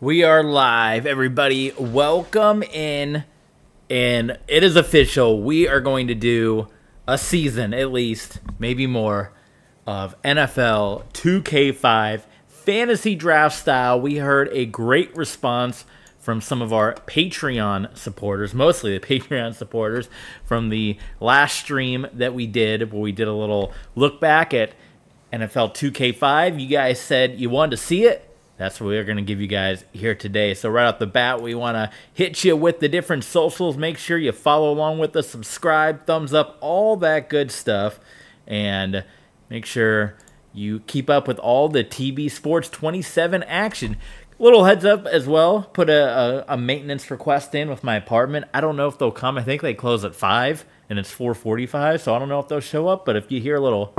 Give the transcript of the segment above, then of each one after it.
We are live, everybody. Welcome in. And it is official. We are going to do a season, at least, maybe more, of NFL 2K5 fantasy draft style. We heard a great response from some of our Patreon supporters, mostly the Patreon supporters, from the last stream that we did, where we did a little look back at NFL 2K5. You guys said you wanted to see it. That's what we're going to give you guys here today. So right off the bat, we want to hit you with the different socials. Make sure you follow along with us, subscribe, thumbs up, all that good stuff. And make sure you keep up with all the TB Sports 27 action. Little heads up as well, put a maintenance request in with my apartment. I don't know if they'll come. I think they close at 5 and it's 4:45, so I don't know if they'll show up. But if you hear a little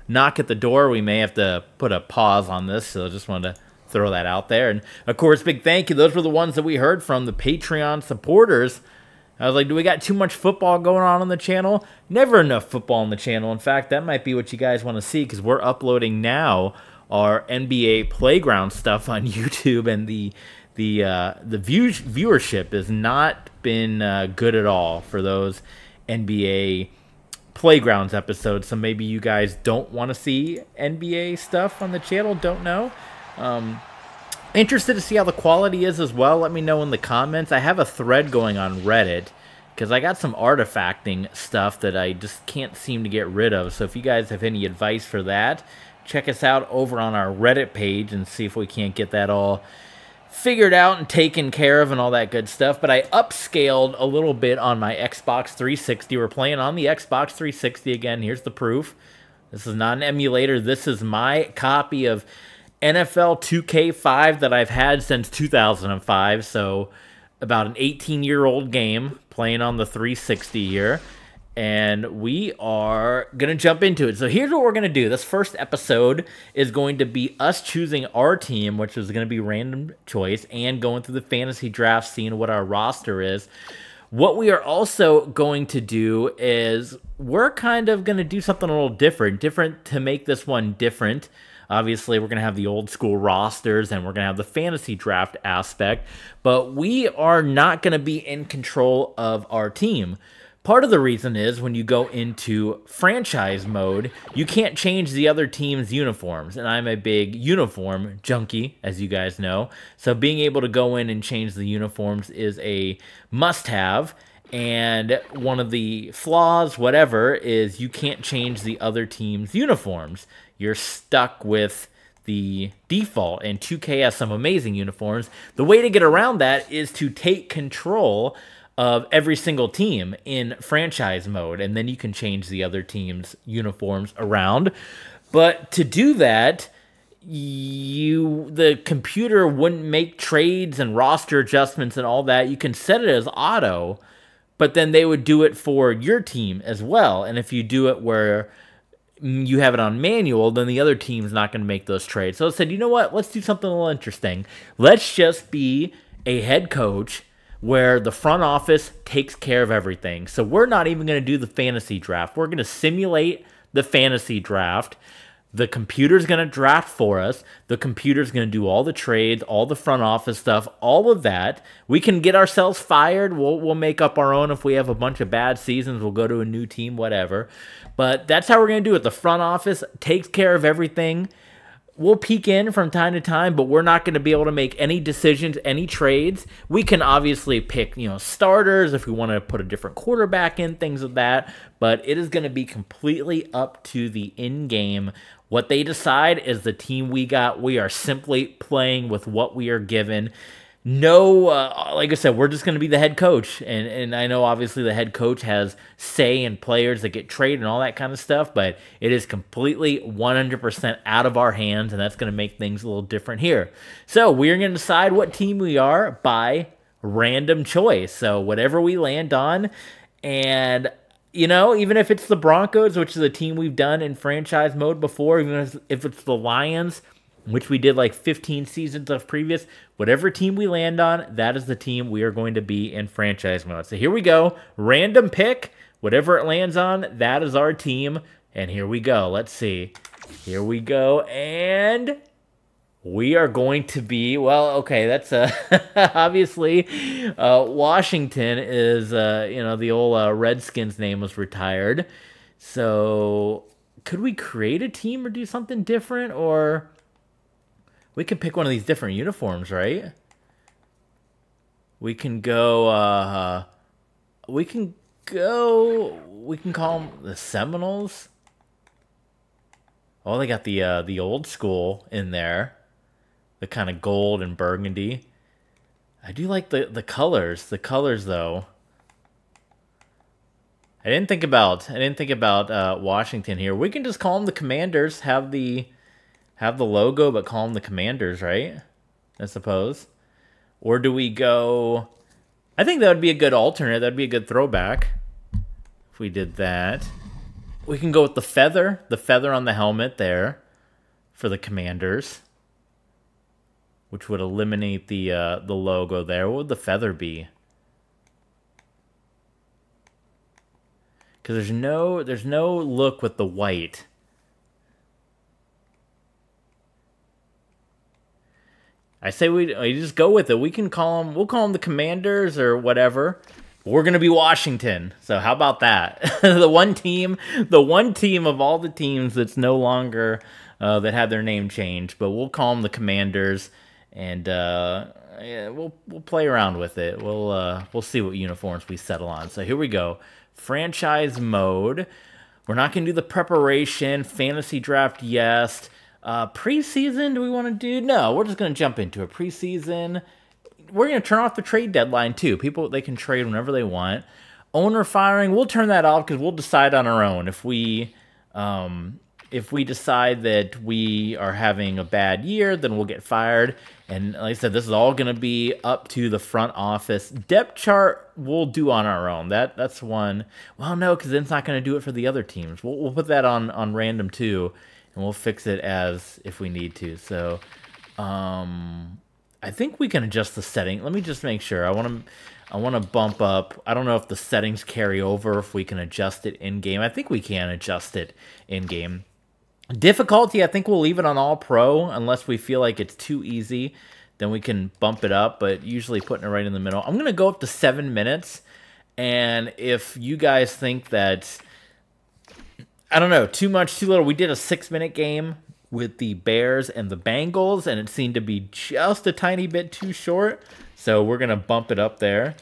knock at the door, we may have to put a pause on this, so just wanted to throw that out there. And of course, big thank you. Those were the ones that we heard from, the Patreon supporters. I was like, do we got too much football going on the channel? Never enough football on the channel. In fact, that might be what you guys want to see, because we're uploading now our NBA playground stuff on YouTube, and the viewership has not been good at all for those NBA playgrounds episodes. So maybe you guys don't want to see NBA stuff on the channel, don't know. Interested to see how the quality is as well. Let me know in the comments. I have a thread going on Reddit because I got some artifacting stuff that I just can't seem to get rid of. So if you guys have any advice for that, check us out over on our Reddit page and see if we can't get that all figured out and taken care of and all that good stuff. But I upscaled a little bit on my Xbox 360. We're playing on the Xbox 360 again. Here's the proof. This is not an emulator. This is my copy of NFL 2K5 that I've had since 2005. So about an 18-year-old game playing on the 360 here. And we are going to jump into it. So here's what we're going to do. This first episode is going to be us choosing our team, which is going to be random choice, and going through the fantasy draft, seeing what our roster is. What we are also going to do is we're kind of going to do something a little different to make this one different. Obviously, we're going to have the old school rosters, and we're going to have the fantasy draft aspect, but we are not going to be in control of our team. Part of the reason is when you go into franchise mode, you can't change the other team's uniforms. And I'm a big uniform junkie, as you guys know. So being able to go in and change the uniforms is a must-have. And one of the flaws, whatever, is you can't change the other team's uniforms. You're stuck with the default, and 2K has some amazing uniforms. The way to get around that is to take control of every single team in franchise mode, and then you can change the other team's uniforms around. But to do that, the computer wouldn't make trades and roster adjustments and all that. You can set it as auto, but then they would do it for your team as well. And if you do it where you have it on manual, then the other team's not going to make those trades. So I said, you know what? Let's do something a little interesting. Let's just be a head coach where the front office takes care of everything. So we're not even going to do the fantasy draft. We're going to simulate the fantasy draft. The computer's going to draft for us. The computer's going to do all the trades, all the front office stuff, all of that. We can get ourselves fired. We'll make up our own if we have a bunch of bad seasons. We'll go to a new team, whatever. But that's how we're going to do it. The front office takes care of everything. We'll peek in from time to time, but we're not going to be able to make any decisions, any trades. We can obviously pick, starters if we want to put a different quarterback in, things of that. But it is going to be completely up to the in-game. What they decide is the team we got. We are simply playing with what we are given. No, like I said, we're just going to be the head coach. And I know obviously the head coach has say in players that get traded and all that kind of stuff, but it is completely 100% out of our hands, and that's going to make things a little different here. So we're going to decide what team we are by random choice. So whatever we land on, and even if it's the Broncos, which is a team we've done in franchise mode before, even if it's the Lions, which we did like 15 seasons of previous, whatever team we land on, that is the team we are going to be in franchise mode. So here we go. Random pick. Whatever it lands on, that is our team. And here we go. Let's see. Here we go. And We are going to be, well, okay, that's obviously Washington is, the old Redskins name was retired. So could we create a team or do something different? Or we could pick one of these different uniforms, right? We can go, we can call them the Seminoles. Oh, they got the old school in there. The kind of gold and burgundy. I do like the colors. The colors, though. I didn't think about Washington here. We can just call them the Commanders. Have the logo, but call them the Commanders, right? I suppose. Or do we go? I think that would be a good alternate. That'd be a good throwback if we did that. We can go with the feather on the helmet there for the Commanders, which would eliminate the logo there. What would the feather be? Because there's no look with the white. I say we just go with it. We'll call them the Commanders or whatever. We're gonna be Washington. So how about that? the one team of all the teams that's no longer that had their name changed, but we'll call them the Commanders. And yeah, we'll play around with it. We'll see what uniforms we settle on. So here we go. Franchise mode. We're not gonna do the preparation. Fantasy draft, yes. Preseason, do we want to do? No, we're just gonna jump into it. Preseason. We're gonna turn off the trade deadline too. People, they can trade whenever they want. Owner firing, we'll turn that off because we'll decide on our own if we decide that we are having a bad year, then we'll get fired. And like I said, this is all going to be up to the front office. Depth chart we'll do on our own. That's one. Well, no, because then it's not going to do it for the other teams. We'll put that on random too, and we'll fix it as if we need to. So I think we can adjust the setting. Let me just make sure. I want to bump up. I don't know if the settings carry over, if we can adjust it in-game. I think we can adjust it in-game. Difficulty, I think we'll leave it on all pro unless we feel like it's too easy. Then we can bump it up, but usually putting it right in the middle. I'm going to go up to 7 minutes. And if you guys think that, I don't know, too much, too little. We did a 6-minute game with the Bears and the Bengals, and it seemed to be just a tiny bit too short. So we're going to bump it up there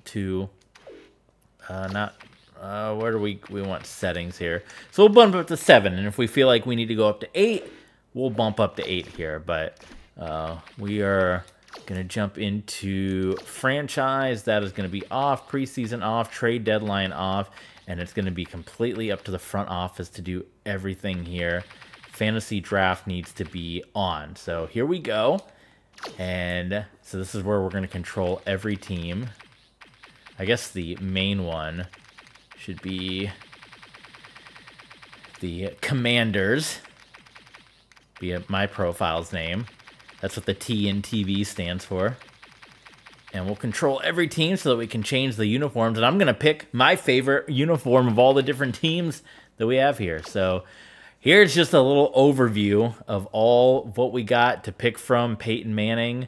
to where do we want settings here? So we'll bump up to 7, and if we feel like we need to go up to 8, we'll bump up to 8 here. But we are going to jump into franchise. That is going to be off, preseason off, trade deadline off, and it's going to be completely up to the front office to do everything here. Fantasy draft needs to be on. So here we go. And so this is where we're going to control every team. I guess the main one should be the Commanders. Be my profile's name. That's what the T in TV stands for. And we'll control every team so that we can change the uniforms. And I'm going to pick my favorite uniform of all the different teams that we have here. So here's just a little overview of all of what we got to pick from. Peyton Manning.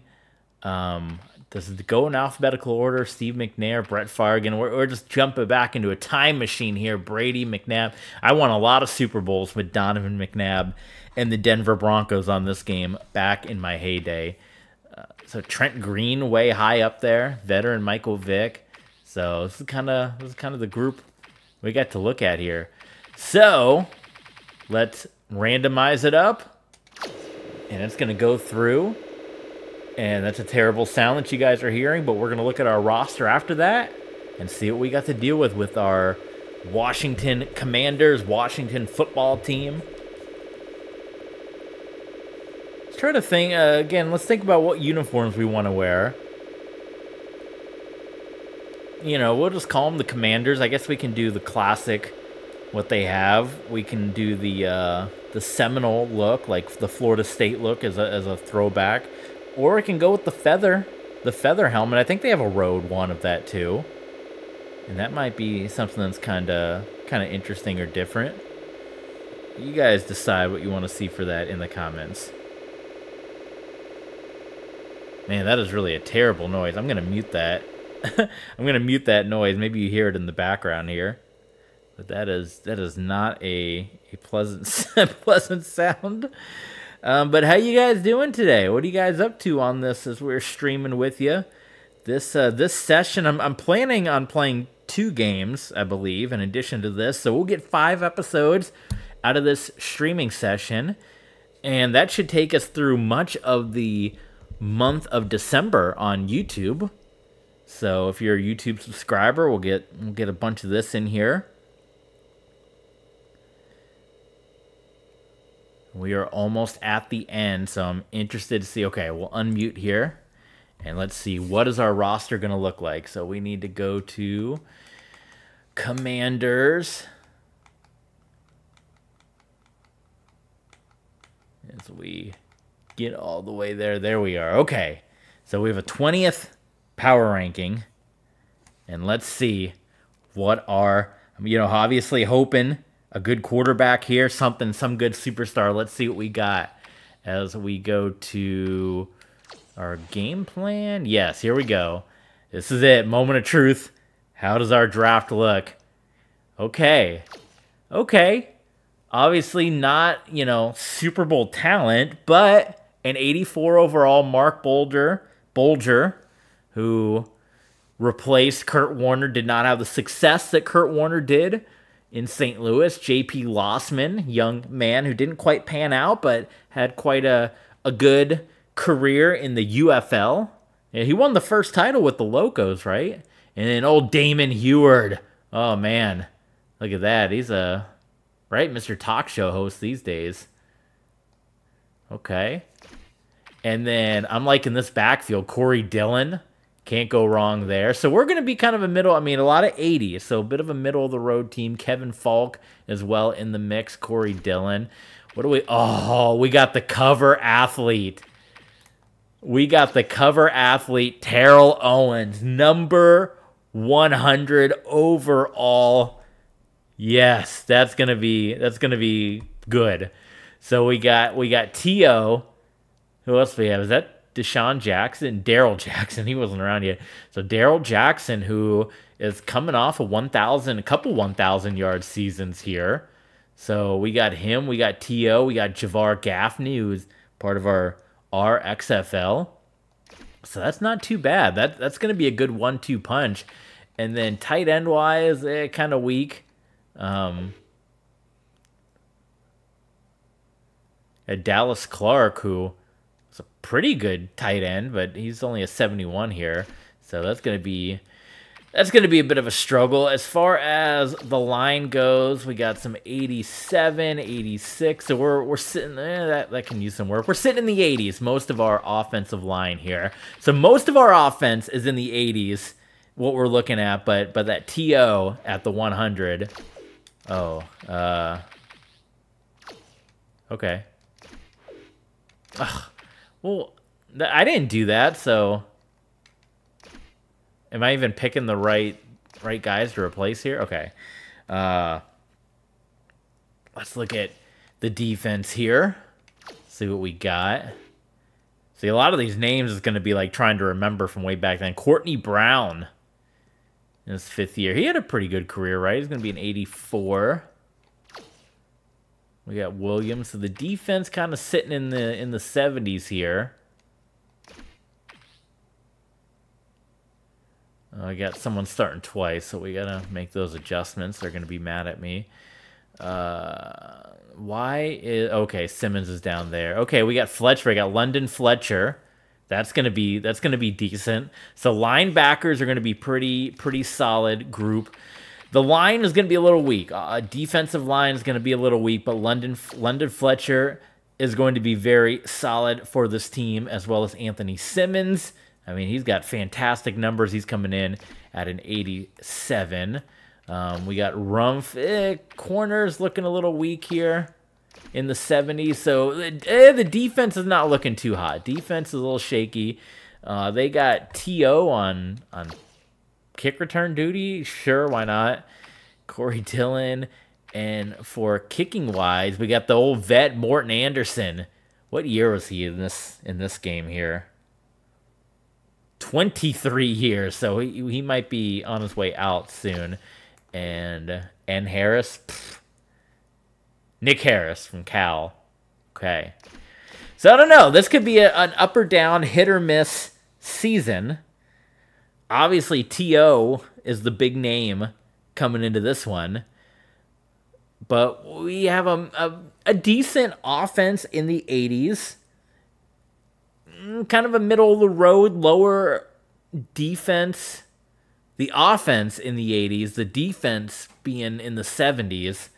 This is go in alphabetical order. Steve McNair, Brett Favre. Again, we're just jumping back into a time machine here. Brady, McNabb. I won a lot of Super Bowls with Donovan McNabb and the Denver Broncos on this game back in my heyday. So Trent Green way high up there. Veteran Michael Vick. So this is kind of the group we got to look at here. So let's randomize it up, and it's going to go through. And that's a terrible sound that you guys are hearing, but we're going to look at our roster after that and see what we got to deal with our Washington Commanders, Washington football team. Let's try to think, again, let's think about what uniforms we want to wear. You know, we'll just call them the Commanders. I guess we can do the classic, what they have. We can do the Seminole look, like the Florida State look as a throwback. Or we can go with the feather helmet. I think they have a road one of that too. And that might be something that's kind of interesting or different. You guys decide what you want to see for that in the comments. Man, that is really a terrible noise. I'm gonna mute that. I'm gonna mute that noise. Maybe you hear it in the background here, but that is not a pleasant pleasant sound. But how you guys doing today? What are you guys up to on this as we're streaming with you? This session, I'm planning on playing 2 games, I believe, in addition to this. So we'll get 5 episodes out of this streaming session, and that should take us through much of the month of December on YouTube. So if you're a YouTube subscriber, we'll get a bunch of this in here. We are almost at the end, so I'm interested to see. Okay, we'll unmute here, and let's see, what is our roster going to look like? So we need to go to Commanders. As we get all the way there. There we are. Okay, so we have a 20th power ranking, and let's see what are, obviously hoping a good quarterback here, some good superstar. Let's see what we got as we go to our game plan. Yes, here we go. This is it, moment of truth. How does our draft look? Okay, obviously not, Super Bowl talent, but an 84 overall Mark Bulger, who replaced Kurt Warner, did not have the success that Kurt Warner did in St. Louis. J.P. Lossman, young man who didn't quite pan out, but had quite a good career in the UFL. Yeah, he won the first title with the Locos, right? And then old Damon Heward. Oh, man. Look at that. He's Mr. Talk Show host these days. Okay. And then I'm liking this backfield. Corey Dillon. Can't go wrong there. So we're going to be kind of a lot of 80s. So a bit of a middle-of-the-road team. Kevin Falk as well in the mix. Corey Dillon. What do we... Oh, we got the cover athlete. Terrell Owens. Number 100 overall. Yes, that's gonna be good. So we got T.O. Who else do we have? Is that Deshaun Jackson? Daryl Jackson. He wasn't around yet. So Daryl Jackson, who is coming off a couple 1,000 yard seasons here. So we got him. We got T.O. We got Javar Gaffney, who's part of our XFL. So that's not too bad. That's gonna be a good 1-2 punch. And then tight end wise, kind of weak. Dallas Clark, who is a pretty good tight end, but he's only a 71 here, so that's gonna be a bit of a struggle. As far as the line goes, we got some 87, 86, so we're sitting that can use some work. We're sitting in the 80s, most of our offensive line here. So most of our offense is in the 80s, what we're looking at, but that TO at the 100. Oh, okay. Ugh. Well, I didn't do that, so am I even picking the right guys to replace here? Okay. Let's look at the defense here. See what we got. See, a lot of these names is going to be like trying to remember from way back then. Courtney Brown in his 5th year. He had a pretty good career, right? He's going to be an 84. We got Williams. So the defense kind of sitting in the 70s here. I got someone starting twice, so we got to make those adjustments. They're going to be mad at me. Okay, Simmons is down there. Okay, we got Fletcher. We got London Fletcher. That's gonna be decent. So linebackers are gonna be pretty solid group. The line is gonna be a little weak. Defensive line is gonna be a little weak, but London Fletcher is going to be very solid for this team, as well as Anthony Simmons. I mean, he's got fantastic numbers. He's coming in at an 87. We got Rumph. Corners looking a little weak here in the 70s. So the defense is not looking too hot. Defense is a little shaky. They got T.O. on kick return duty. Sure, why not? Corey Dillon. And for kicking wise, we got the old vet Morton Anderson. What year was he in this game here? 23 years, so he might be on his way out soon. And Harris, Nick Harris from Cal. Okay. So I don't know. This could be an up or down, hit or miss season. Obviously, T.O. is the big name coming into this one. But we have a decent offense in the 80s. Kind of a middle-of-the-road, lower defense. The offense in the 80s, the defense being in the 70s.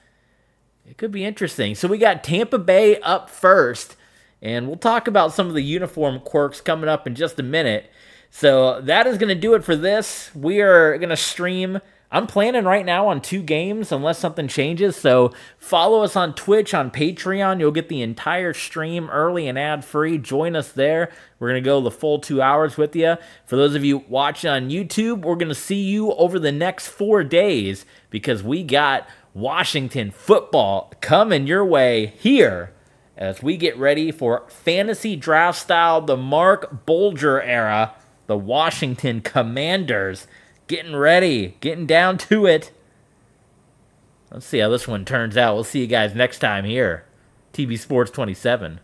It could be interesting. So we got Tampa Bay up first. And we'll talk about some of the uniform quirks coming up in just a minute. So that is going to do it for this. We are going to stream. I'm planning right now on 2 games unless something changes. So follow us on Twitch, on Patreon. You'll get the entire stream early and ad-free. Join us there. We're going to go the full 2 hours with you. For those of you watching on YouTube, we're going to see you over the next 4 days because we got Washington football coming your way here as we get ready for fantasy draft style, the Mark Bulger era. The Washington Commanders getting ready, getting down to it. Let's see how this one turns out. We'll see you guys next time here. TB Sports 27.